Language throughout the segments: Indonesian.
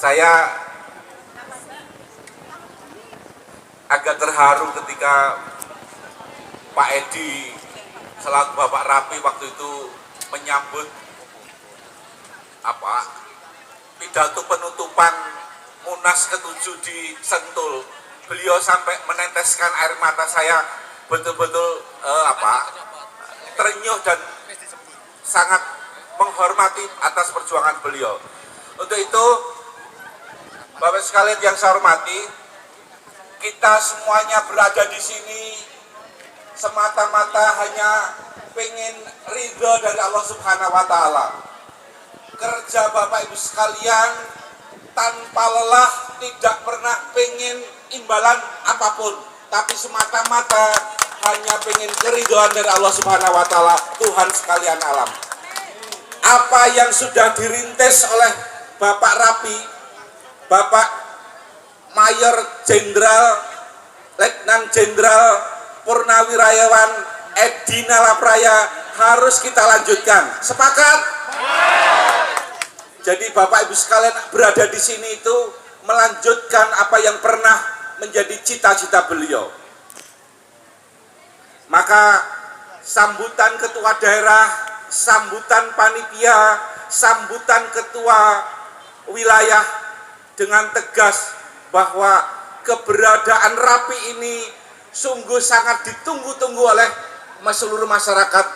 Saya agak terharu ketika Pak Edi selaku Bapak Rapi waktu itu menyambut pidato penutupan Munas ke-7 di Sentul. Beliau sampai meneteskan air mata. Saya betul-betul terenyuh dan sangat menghormati atas perjuangan beliau. Untuk itu, Bapak sekalian yang saya hormati, kita semuanya berada di sini semata-mata hanya pengen ridho dari Allah Subhanahu wa Ta'ala. Kerja Bapak Ibu sekalian tanpa lelah, tidak pernah pengen imbalan apapun, tapi semata-mata hanya pengen keridhoan dari Allah Subhanahu wa Ta'ala, Tuhan sekalian alam. Apa yang sudah dirintis oleh Bapak Rapi, Bapak Mayor Jenderal Letnan Jenderal Purnawirawan Edi Nalapraya harus kita lanjutkan. Sepakat? Jadi Bapak Ibu sekalian berada di sini itu melanjutkan apa yang pernah menjadi cita-cita beliau. Maka sambutan ketua daerah, sambutan panitia, sambutan ketua wilayah dengan tegas bahwa keberadaan Rapi ini sungguh sangat ditunggu-tunggu oleh seluruh masyarakat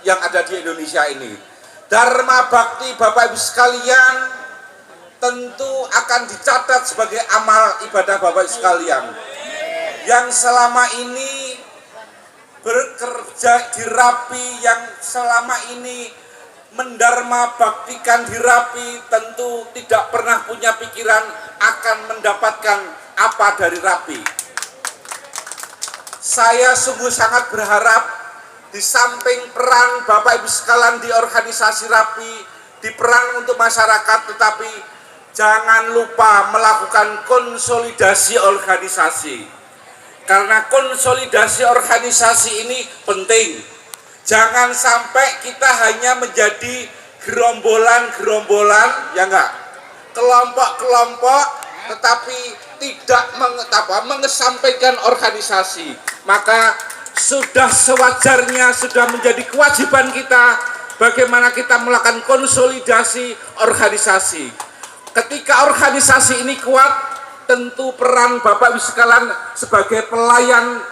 yang ada di Indonesia ini. Dharma bakti Bapak Ibu sekalian tentu akan dicatat sebagai amal ibadah Bapak Ibu sekalian yang selama ini bekerja di Rapi, yang selama ini mendharma baktikan di Rapi, tentu tidak pernah punya pikiran akan mendapatkan apa dari Rapi. Saya sungguh sangat berharap di samping peran Bapak Ibu sekalian di organisasi Rapi, di peran untuk masyarakat, tetapi jangan lupa melakukan konsolidasi organisasi. Karena konsolidasi organisasi ini penting. Jangan sampai kita hanya menjadi gerombolan-gerombolan, ya enggak, kelompok-kelompok, tetapi tidak mengesampingkan organisasi. Maka sudah sewajarnya, sudah menjadi kewajiban kita bagaimana kita melakukan konsolidasi organisasi. Ketika organisasi ini kuat, tentu peran Bapak Ibu sekalian sebagai pelayan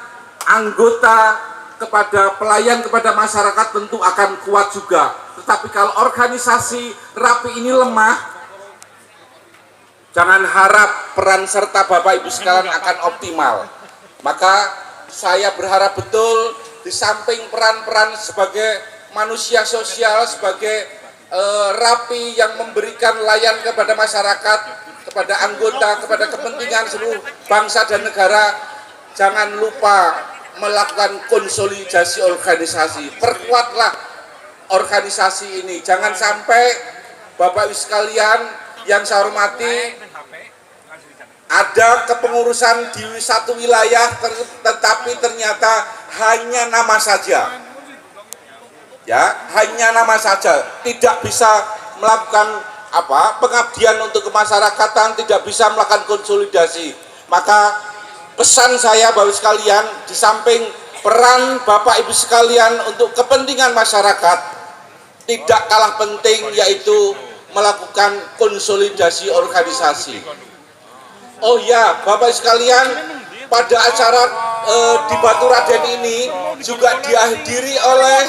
anggota kepada masyarakat tentu akan kuat juga. Tetapi kalau organisasi Rapi ini lemah, jangan harap peran serta Bapak Ibu sekalian akan optimal. Maka saya berharap betul di samping peran-peran sebagai manusia sosial, sebagai Rapi yang memberikan layan kepada masyarakat, kepada anggota, kepada kepentingan seluruh bangsa dan negara, jangan lupa melakukan konsolidasi organisasi. Perkuatlah organisasi ini. Jangan sampai Bapak Ibu sekalian yang saya hormati, ada kepengurusan di satu wilayah tetapi ternyata hanya nama saja. Ya, hanya nama saja. Tidak bisa melakukan pengabdian untuk kemasyarakatan, tidak bisa melakukan konsolidasi. Maka pesan saya Bapak Ibu sekalian, di samping peran Bapak Ibu sekalian untuk kepentingan masyarakat, tidak kalah penting yaitu melakukan konsolidasi organisasi. Oh ya, Bapak Ibu sekalian, pada acara di Batu Raden ini juga dihadiri oleh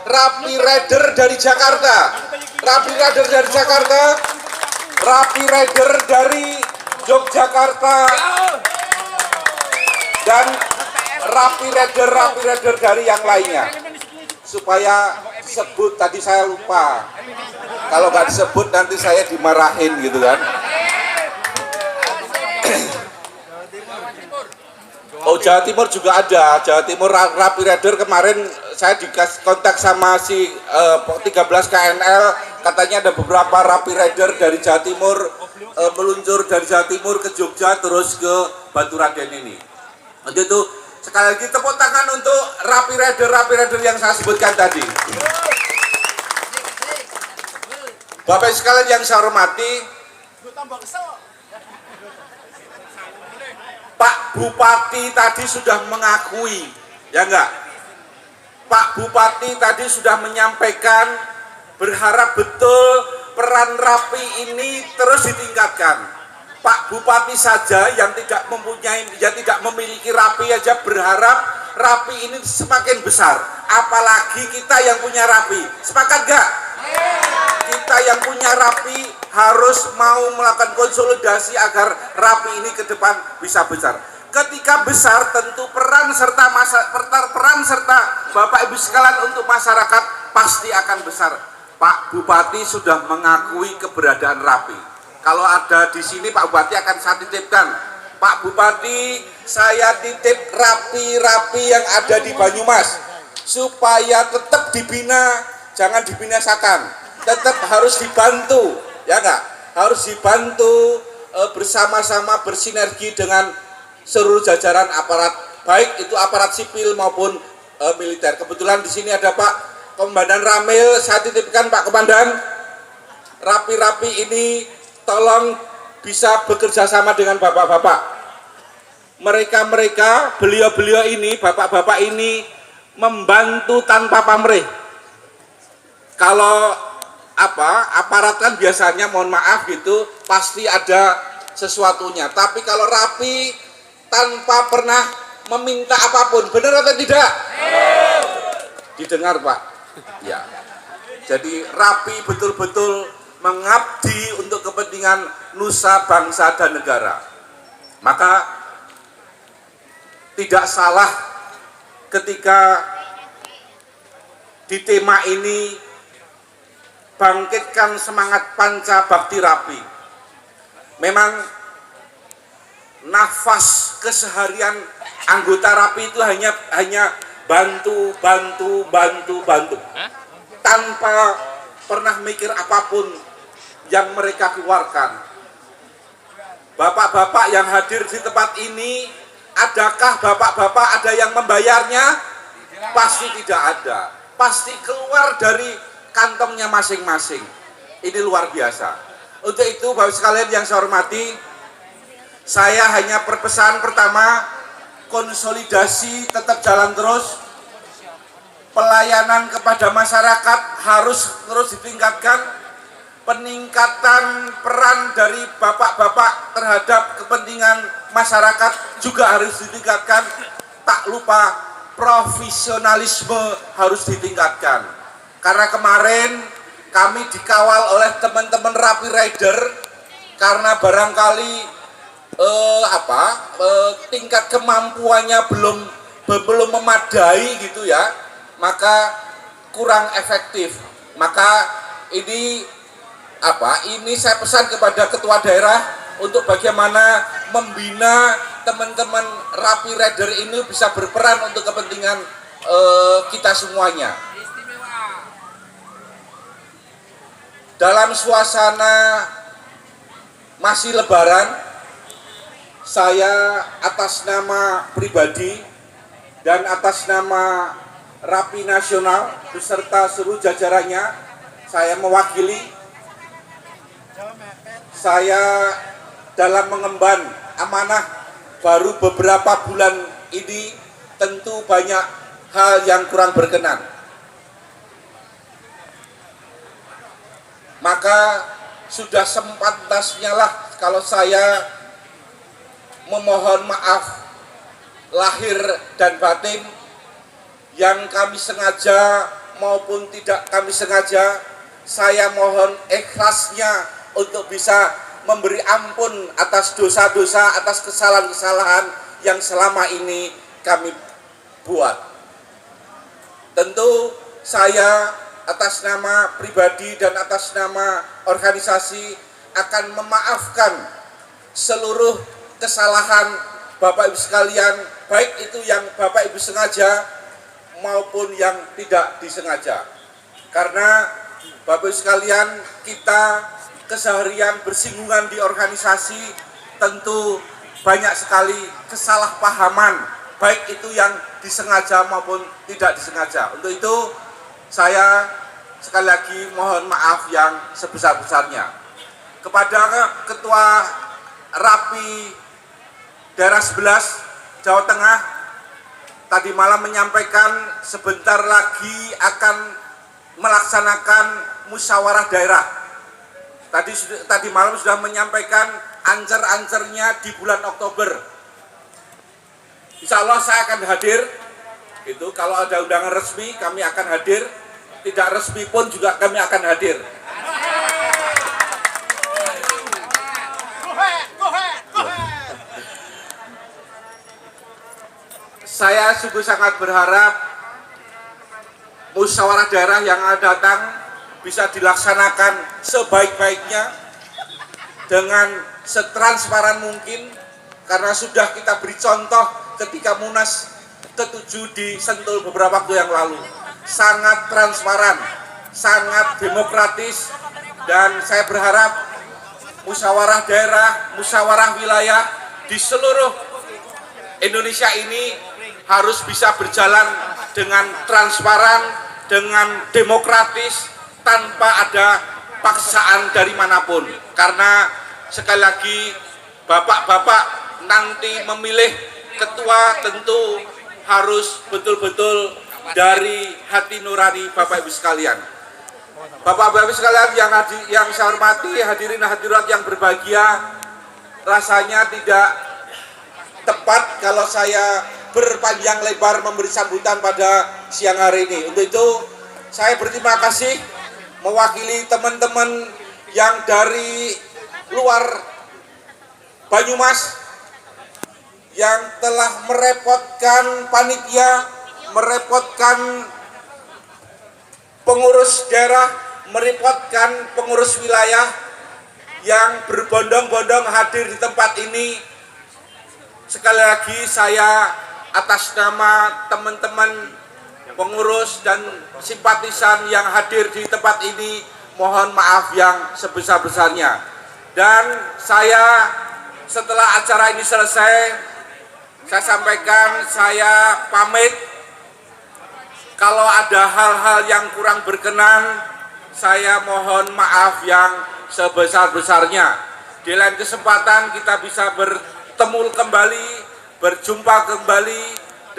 Rapi Rider dari Jakarta. Rapi Rider dari Jakarta, Rapi Rider dari Yogyakarta, dan Rapi Rider dari yang lainnya. Supaya sebut, tadi saya lupa. Kalau nggak disebut nanti saya dimarahin gitu kan. Oh, Jawa Timur juga ada. Jawa Timur Rapi Rider kemarin saya dikasih kontak sama si 13 KNL, katanya ada beberapa Rapi Rider dari Jawa Timur meluncur dari Jawa Timur ke Jogja terus ke Batu Raden ini. Untuk itu sekali lagi tepuk tangan untuk Rapi Rider yang saya sebutkan tadi. Bapak sekalian yang saya hormati, Pak Bupati tadi sudah mengakui, ya enggak? Pak Bupati tadi sudah menyampaikan berharap betul peran Rapi ini terus ditingkatkan. Pak Bupati saja yang tidak memiliki Rapi aja berharap Rapi ini semakin besar. Apalagi kita yang punya Rapi. Sepakat gak? Kita yang punya Rapi harus mau melakukan konsolidasi agar Rapi ini ke depan bisa besar. Ketika besar tentu peran serta Bapak Ibu sekalian untuk masyarakat pasti akan besar. Pak Bupati sudah mengakui keberadaan Rapi. Kalau ada di sini Pak Bupati akan saya titipkan. Pak Bupati, saya titip Rapi-Rapi yang ada di Banyumas supaya tetap dibina, jangan dibinasakan. Tetap harus dibantu, ya enggak? Harus dibantu bersama-sama bersinergi dengan seluruh jajaran aparat, baik itu aparat sipil maupun militer. Kebetulan di sini ada Pak Komandan Ramil, saya titipkan Pak Komandan, Rapi-Rapi ini tolong bisa bekerja sama dengan bapak-bapak. Mereka, beliau-beliau ini, bapak-bapak ini membantu tanpa pamrih. Kalau aparat kan biasanya mohon maaf gitu, pasti ada sesuatunya. Tapi kalau Rapi tanpa pernah meminta apapun, benar atau tidak? Didengar Pak. Ya. Jadi Rapi betul-betul mengabdi untuk kepentingan nusa, bangsa, dan negara. Maka tidak salah ketika di tema ini bangkitkan semangat panca bakti Rapi. Memang nafas keseharian anggota Rapi itu hanya bantu, tanpa pernah mikir apapun yang mereka keluarkan. Bapak-bapak yang hadir di tempat ini, adakah bapak-bapak ada yang membayarnya? Pasti tidak ada. Pasti keluar dari kantongnya masing-masing. Ini luar biasa. Untuk itu Bapak sekalian yang saya hormati, saya hanya berpesan pertama, konsolidasi tetap jalan terus. Pelayanan kepada masyarakat harus terus ditingkatkan. Peningkatan peran dari bapak-bapak terhadap kepentingan masyarakat juga harus ditingkatkan. Tak lupa profesionalisme harus ditingkatkan. Karena kemarin kami dikawal oleh teman-teman Rapi Rider karena barangkali tingkat kemampuannya belum memadai gitu ya, maka kurang efektif. Maka ini saya pesan kepada ketua daerah untuk bagaimana membina teman-teman Rapi Rider ini bisa berperan untuk kepentingan kita semuanya. Dalam suasana masih lebaran, saya atas nama pribadi dan atas nama Rapi Nasional beserta seluruh jajarannya, saya mewakili. Saya dalam mengemban amanah baru beberapa bulan ini tentu banyak hal yang kurang berkenan. Maka sudah sepantasnya lah kalau saya memohon maaf lahir dan batin yang kami sengaja maupun tidak kami sengaja. Saya mohon ikhlasnya untuk bisa memberi ampun atas dosa-dosa, atas kesalahan-kesalahan yang selama ini kami buat. Tentu saya atas nama pribadi dan atas nama organisasi akan memaafkan seluruh kesalahan Bapak Ibu sekalian, baik itu yang Bapak Ibu sengaja maupun yang tidak disengaja. Karena Bapak Ibu sekalian, kita keseharian bersinggungan di organisasi tentu banyak sekali kesalahpahaman, baik itu yang disengaja maupun tidak disengaja. Untuk itu saya sekali lagi mohon maaf yang sebesar-besarnya kepada ketua Rapi daerah 11 Jawa Tengah tadi malam menyampaikan sebentar lagi akan melaksanakan musyawarah daerah. Tadi malam sudah menyampaikan ancer-ancernya di bulan Oktober. Insya Allah saya akan hadir. Itu kalau ada undangan resmi kami akan hadir. Tidak resmi pun juga kami akan hadir. Saya sungguh sangat berharap musyawarah daerah yang akan datang bisa dilaksanakan sebaik-baiknya dengan setransparan mungkin, karena sudah kita beri contoh ketika Munas ke-7 di Sentul beberapa waktu yang lalu. Sangat transparan, sangat demokratis, dan saya berharap musyawarah daerah, musyawarah wilayah di seluruh Indonesia ini harus bisa berjalan dengan transparan, dengan demokratis, tanpa ada paksaan dari manapun. Karena sekali lagi bapak-bapak nanti memilih ketua tentu harus betul-betul dari hati nurani Bapak Ibu sekalian. Bapak-bapak sekalian yang saya hormati, hadirin hadirat yang berbahagia, rasanya tidak tepat kalau saya berpanjang lebar memberi sambutan pada siang hari ini. Untuk itu saya berterima kasih mewakili teman-teman yang dari luar Banyumas yang telah merepotkan panitia, merepotkan pengurus daerah, merepotkan pengurus wilayah yang berbondong-bondong hadir di tempat ini. Sekali lagi saya atas nama teman-teman pengurus dan simpatisan yang hadir di tempat ini mohon maaf yang sebesar-besarnya. Dan saya setelah acara ini selesai, saya sampaikan saya pamit. Kalau ada hal-hal yang kurang berkenan, saya mohon maaf yang sebesar-besarnya. Di lain kesempatan kita bisa bertemu kembali, berjumpa kembali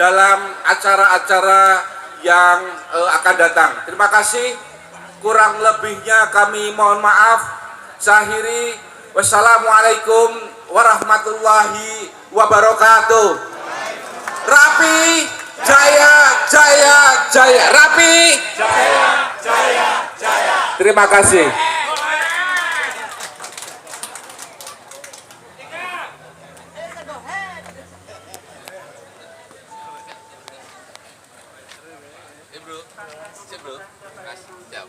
dalam acara-acara yang akan datang. Terima kasih. Kurang lebihnya kami mohon maaf. Saya akhiri. Wassalamualaikum warahmatullahi wabarakatuh. Rapi Jaya Jaya Jaya. Rapi Jaya Jaya Jaya. Terima kasih. Bro, siap bro, siap.